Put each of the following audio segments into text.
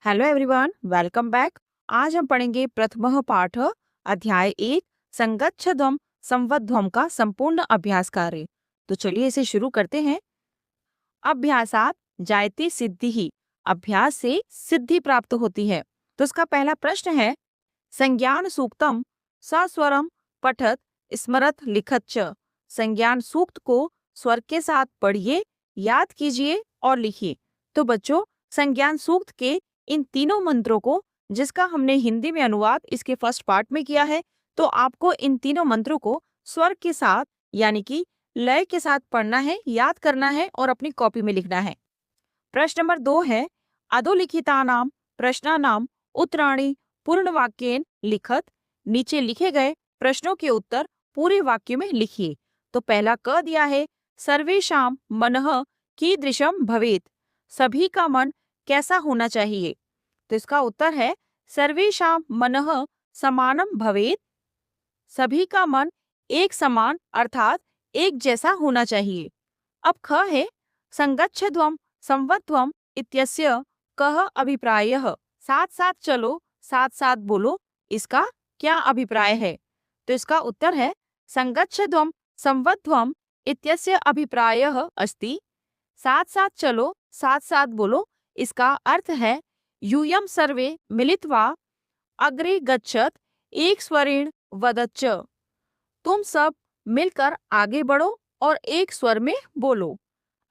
Hello everyone, welcome back. आज हम पढ़ेंगे प्रथम पाठ अध्याय 1 संगच्छध्वम संवध्वम का संपूर्ण अभ्यास कार्य। तो चलिए इसे शुरू करते हैं। अभ्यासात जायते सिद्धि, अभ्यास से सिद्धि प्राप्त होती है। तो इसका पहला प्रश्न है, संज्ञान सूक्तम सस्वरम पठत स्मरत लिखत च। संज्ञान सूक्त को स्वर के साथ पढ़िए, याद कीजिए और लिखिए। तो बच्चों, संज्ञान सूक्त के इन तीनों मंत्रों को, जिसका हमने हिंदी में अनुवाद इसके फर्स्ट पार्ट में किया है, तो आपको इन तीनों मंत्रों को स्वर के साथ यानी कि लय के साथ पढ़ना है, याद करना है और अपनी कॉपी में लिखना है। प्रश्न नंबर 2 है, अधोलिखितानाम प्रश्नानाम उत्तराणि पूर्ण वाक्येन लिखत। नीचे लिखे गए प्रश्नों के उत्तर पूरे वाक्य में लिखिए। तो पहला क दिया है, सर्वेषां मनः कीदृशं भवेत्। सभी का मन कैसा होना चाहिए। तो इसका उत्तर है, सर्वेषां मनः समानं भवेत्। सभी का मन एक समान अर्थात एक जैसा होना चाहिए। अब ख है, संगच्छध्वम संवध्वम इत्यस्य कः अभिप्रायः। साथ साथ चलो, साथ साथ बोलो, इसका क्या अभिप्राय है। तो इसका उत्तर है, संगच्छध्वम संवध्वम इत्यस्य अभिप्रायः अस्ति। साथ साथ चलो, साथ साथ बोलो, इसका अर्थ है, यूयं सर्वे मिलित्वा अग्रे गच्छत एक स्वरेण वदच्च। तुम सब मिलकर आगे बढ़ो और एक स्वर में बोलो।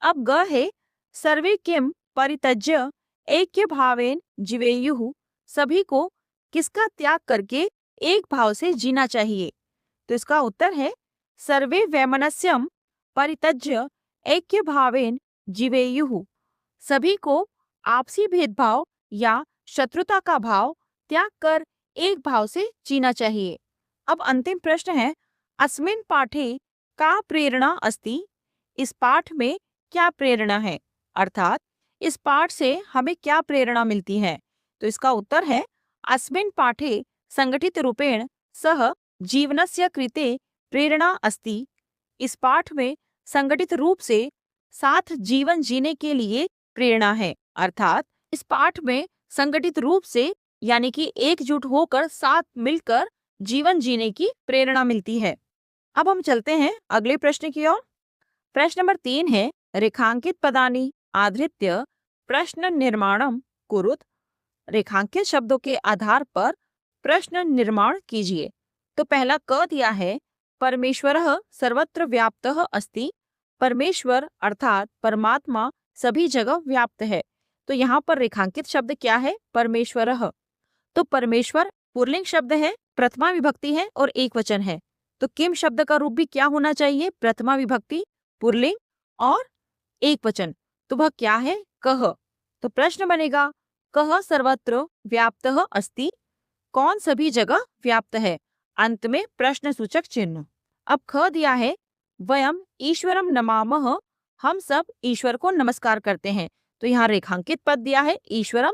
अब ग है, सर्वे किम परित्यज्य ऐक्य भावेन जीवेयुः। सभी को किसका त्याग करके एक भाव से जीना चाहिए। तो इसका उत्तर है, सर्वे वैमनस्यम परित्यज्य ऐक्य भावेन जीवेयुः। सभी को आपसी भेदभाव या शत्रुता का भाव त्याग कर एक भाव से जीना चाहिए। अब अंतिम प्रश्न है, अस्मिन् पाठे का प्रेरणा अस्ति। इस पाठ में क्या प्रेरणा है, अर्थात इस पाठ से हमें क्या प्रेरणा मिलती है। तो इसका उत्तर है, अस्मिन् पाठे संगठित रूपेण सह जीवनस्य कृते प्रेरणा अस्ति। इस पाठ में संगठित रूप से साथ जीवन जीने के लिए प्रेरणा है, अर्थात इस पाठ में संगठित रूप से यानी कि एकजुट होकर साथ मिलकर जीवन जीने की प्रेरणा मिलती है। अब हम चलते हैं अगले प्रश्न की ओर। प्रश्न नंबर 3 है, रेखांकित पदानि आधृत्य प्रश्न निर्माणम कुरुत। रेखांकित शब्दों के आधार पर प्रश्न निर्माण कीजिए। तो पहला क दिया है, परमेश्वरः सर्वत्र व्याप्तः अस्ति। परमेश्वर अर्थात परमात्मा सभी जगह व्याप्त है। तो यहाँ पर रेखांकित शब्द क्या है, परमेश्वरः। तो परमेश्वर पुल्लिंग शब्द है, प्रथमा विभक्ति है और एक वचन है। तो किम शब्द का रूप भी क्या होना चाहिए, प्रथमा विभक्ति, पुल्लिंग और एक वचन। तो वह क्या है, कह। तो प्रश्न बनेगा, कह सर्वत्र व्याप्तः अस्ति। कौन सभी जगह व्याप्त है। अंत में प्रश्न सूचक चिन्ह। अब ख दिया है, वयम ईश्वरम नमामः। हम सब ईश्वर को नमस्कार करते हैं। तो यहाँ रेखांकित पद दिया है ईश्वरम।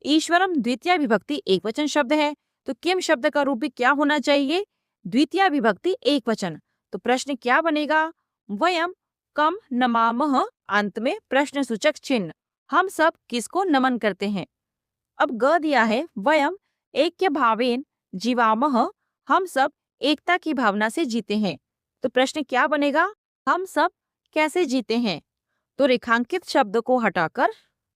ईश्वरम द्वितीय विभक्ति एक वचन शब्द है। तो किम शब्द का रूप भी क्या होना चाहिए, द्वितीय विभक्ति एक वचन। तो प्रश्न क्या बनेगा, वयम कम नमामः। अंत में प्रश्न सूचक चिन्ह। हम सब किसको नमन करते हैं। अब ग दिया है, वयम ऐक्य भावेन जीवामः। हम सब एकता की भावना से जीते हैं। तो प्रश्न क्या बनेगा, हम सब कैसे जीते हैं। तो रेखांकित शब्द को हटाकर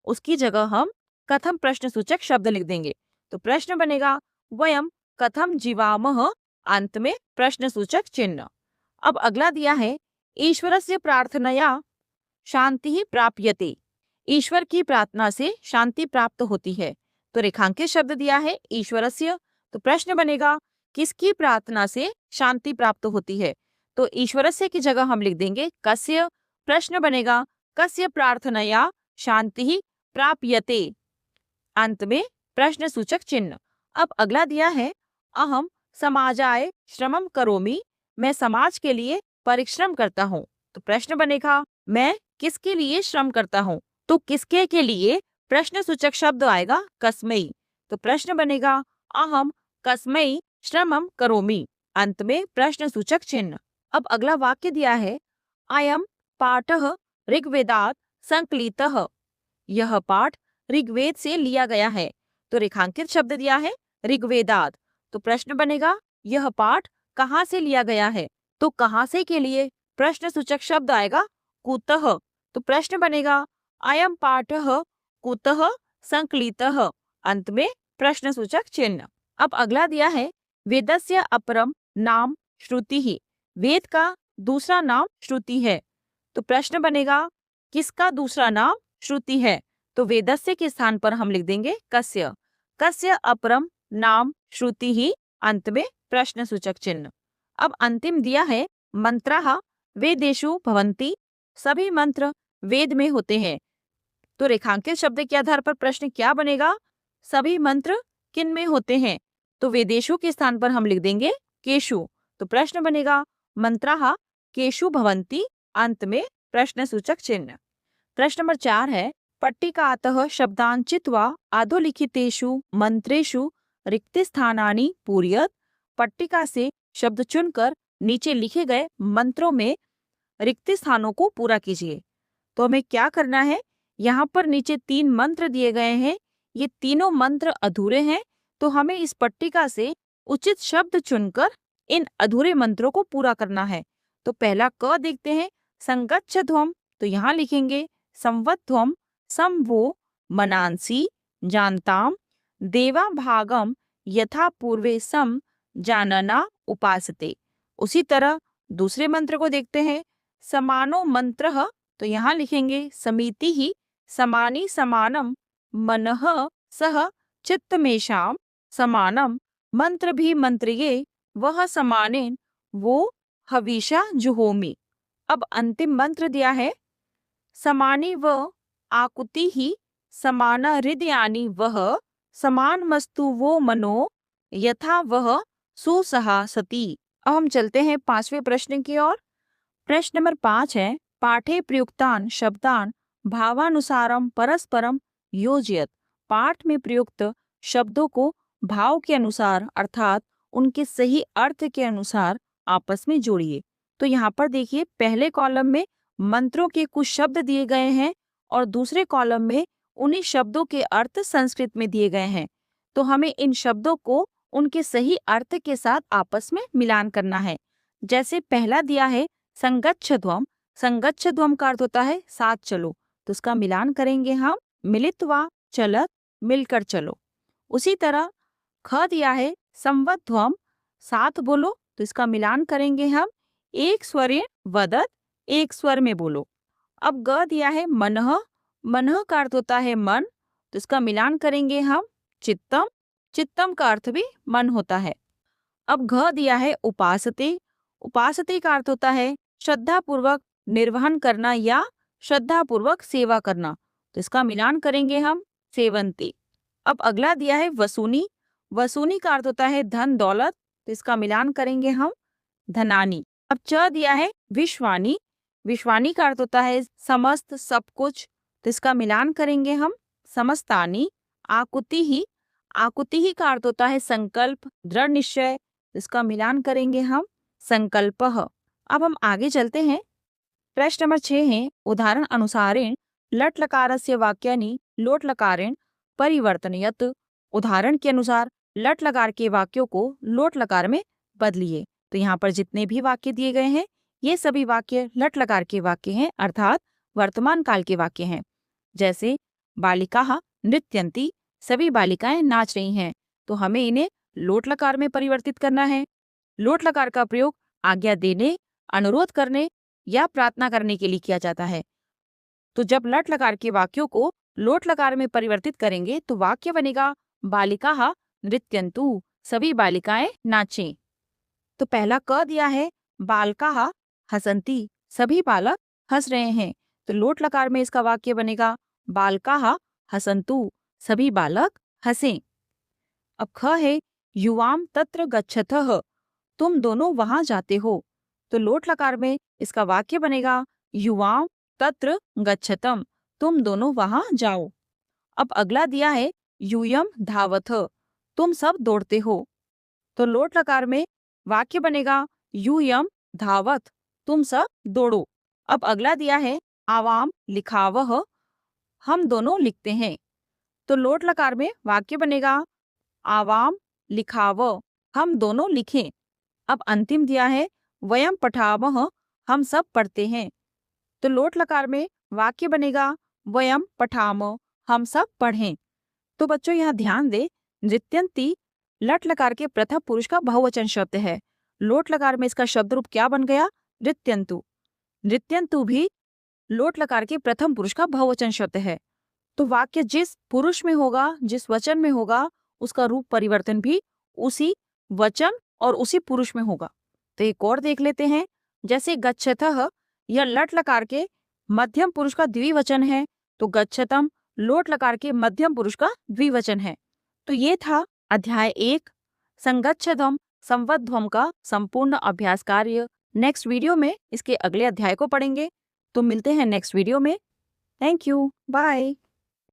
उसकी जगह हम कथम प्रश्न सूचक शब्द लिख देंगे। तो प्रश्न बनेगा, वयम कथम जीवामः। अंत में प्रश्न सूचक चिन्ह। अब अगला दिया है, ईश्वरस्य प्रार्थनया शांति प्राप्यते। ईश्वर की प्रार्थना से शांति प्राप्त होती है। तो रेखांकित शब्द दिया है ईश्वरस्य। तो प्रश्न बनेगा, किसकी प्रार्थना से शांति प्राप्त होती है। तो ईश्वरस्य की जगह हम लिख देंगे कस्य। प्रश्न बनेगा, कस्य प्रार्थनया शांति प्राप्यते। अंत में प्रश्न सूचक चिन्ह। अब अगला दिया है, अहम समाजाय श्रमम करोमि। मैं समाज के लिए परिश्रम करता हूँ। तो प्रश्न बनेगा, मैं किसके लिए श्रम करता हूँ। तो किसके के लिए प्रश्न सूचक शब्द आएगा कस्मै। तो प्रश्न बनेगा, अहम कस्मै श्रमम करोमि। अंत में प्रश्न सूचक चिन्ह। अब अगला वाक्य दिया है, अयम पाठः ऋग्वेदात् संकलितः। यह पाठ ऋग्वेद से लिया गया है। तो रेखांकित शब्द दिया है ऋग्वेदात। तो प्रश्न बनेगा यह पाठ कहाँ से लिया गया है? तो कहाँ से के लिए प्रश्न सूचक शब्द आएगा कुतः। तो प्रश्न बनेगा अयम पाठः कुतः संकलितः, अंत में प्रश्न सूचक चिन्ह। अब अगला दिया है वेदस्य अपरम नाम श्रुति ही, वेद का दूसरा नाम श्रुति है। तो प्रश्न बनेगा किसका दूसरा नाम श्रुति है? तो वेदस्य के स्थान पर हम लिख देंगे कस्य। कस्य अपरम नाम श्रुति ही, अंत में प्रश्न सूचक चिन्ह। अब अंतिम दिया है मंत्रः वेदेषु भवन्ति, सभी मंत्र वेद में होते हैं। तो रेखांकित शब्द के आधार पर प्रश्न क्या बनेगा? सभी मंत्र किन में होते हैं? तो वेदेषु के स्थान पर हम लिख देंगे केषु। तो प्रश्न बनेगा मंत्रः केषु भवन्ति, अंत में प्रश्न सूचक चिन्ह। प्रश्न नंबर 4 है पट्टिकातः शब्दान् चित्वा अधोलिखितेषु मंत्रेषु रिक्त स्थानानि पूरयत। पट्टिका से शब्द चुनकर नीचे लिखे गए मंत्रों में रिक्त स्थानों को पूरा कीजिए। तो हमें क्या करना है? यहाँ पर नीचे 3 मंत्र दिए गए हैं, ये तीनों मंत्र अधूरे हैं, तो हमें इस पट्टिका से उचित शब्द चुनकर इन अधूरे मंत्रों को पूरा करना है। तो पहला क देखते हैं संगच्छध्वम। तो यहाँ लिखेंगे संवध्वम संभो मनांसी जानताम देवा भागम यथा पूर्वे सम जानना उपासते। उसी तरह दूसरे मंत्र को देखते हैं समानो मंत्रः। तो यहाँ लिखेंगे समिति ही समानी समानम मनः सह चित्तमेषाम समानम मंत्र भी मंत्रिये वह समानेन वो हविषा जुहोमि। अब अंतिम मंत्र दिया है समानी व आकुति ही समान हृदयानि वह समान मस्तु वो मनो यथा वह सुसहा सती। अब हम चलते हैं 5वें प्रश्न की ओर। प्रश्न नंबर 5 है पाठे प्रयुक्तान शब्दान भावानुसारम परस्परम योजयत। पाठ में प्रयुक्त शब्दों को भाव के अनुसार अर्थात उनके सही अर्थ के अनुसार आपस में जोड़िए। तो यहाँ पर देखिए पहले कॉलम में मंत्रों के कुछ शब्द दिए गए हैं और दूसरे कॉलम में उन्हीं शब्दों के अर्थ संस्कृत में दिए गए हैं। तो हमें इन शब्दों को उनके सही अर्थ के साथ आपस में मिलान करना है। जैसे पहला दिया है संगच्छध्वम। संगच्छध्वम का अर्थ होता है साथ चलो, तो उसका मिलान करेंगे हम मिलित्वा चलत, मिलकर चलो। उसी तरह ख दिया है संवध्वम, साथ बोलो, तो इसका मिलान करेंगे हम एक स्वरेण वदत, एक स्वर में बोलो। अब ग दिया है मनः। मनः का अर्थ होता है मन, तो इसका मिलान करेंगे हम चित्तम। चित्तम का अर्थ भी मन होता है। अब घ दिया है उपासते। उपासते का अर्थ होता है श्रद्धा पूर्वक निर्वहन करना या श्रद्धा पूर्वक सेवा करना, तो इसका मिलान करेंगे हम सेवंती। अब अगला दिया है वसूनी। वसूनी का अर्थ होता है धन दौलत, तो इसका मिलान करेंगे हम धनानी। अब च दिया है विश्वानी। विश्वानी का अर्थ होता है समस्त सब कुछ, तो इसका मिलान करेंगे हम समस्तानी। आकुति ही। आकुति ही का अर्थ होता है संकल्प, दृढ़ निश्चय, तो इसका मिलान करेंगे हम संकल्पः। अब हम आगे चलते हैं। प्रश्न नंबर 6 है उदाहरण अनुसारेण लट लकारस्य वाक्यानि लोट लकारेण परिवर्तनयत। उदाहरण के अनुसार लट लकार के वाक्यों को लोट लकार में बदलिए। तो यहाँ पर जितने भी वाक्य दिए गए हैं ये सभी वाक्य लट लकार के वाक्य हैं, अर्थात वर्तमान काल के वाक्य हैं। जैसे बालिकाः नृत्यन्ति, सभी बालिकाएं नाच रही हैं, तो हमें इन्हें लोट लकार में परिवर्तित करना है। लोट लकार का प्रयोग आज्ञा देने, अनुरोध करने या प्रार्थना करने के लिए किया जाता है। तो जब लट लकार के वाक्यों को लोट लकार में परिवर्तित करेंगे तो वाक्य बनेगा बालिकाः नृत्यन्तु, सभी बालिकाएं नाचें। तो पहला क दिया है बालकाः हसन्ति, सभी बालक हंस रहे हैं, तो लोट लकार में इसका वाक्य बनेगा बालकाः हसन्तु, सभी बालक हंसें। अब ख है युवाम तत्र गच्छतः, तुम दोनों वहां जाते हो, तो लोट लकार में इसका वाक्य बनेगा युवाम तत्र गच्छतम, तुम दोनों वहां जाओ। अब अगला दिया है यूयम धावथ, तुम सब दौड़ते हो, तो लोट लकार में वाक्य बनेगा यूयम धावत, तुम सब दौड़ो। अब अगला दिया है आवाम लिखावह, हम दोनों लिखते हैं, तो लोट लकार में वाक्य बनेगा आवाम लिखाव, हम दोनों लिखें। अब अंतिम दिया है वयम पठावह, हम सब पढ़ते हैं। तो लोट लकार में वाक्य बनेगा वयम पठाम, हम सब पढ़ें। तो बच्चों यहाँ ध्यान दे, नृत्यंती लट लकार के प्रथम पुरुष का बहुवचन शब्द है। लोट लकार में इसका शब्द रूप क्या बन गया? नृत्यंतु। नृत्यंतु भी लोट लकार के प्रथम पुरुष का बहुवचन शब्द है। तो वाक्य जिस पुरुष में होगा, जिस वचन में होगा, उसका रूप परिवर्तन भी उसी वचन और उसी पुरुष में होगा। तो एक और देख लेते हैं, जैसे गच्छतः, यह लट लकार के मध्यम पुरुष का द्विवचन है, तो गच्छतम लोट लकार के मध्यम पुरुष का द्विवचन है। तो ये था अध्याय 1 संगच्छध्वम संवध्वम का संपूर्ण अभ्यास कार्य। नेक्स्ट वीडियो में इसके अगले अध्याय को पढ़ेंगे। तो मिलते हैं नेक्स्ट वीडियो में। Thank you, bye.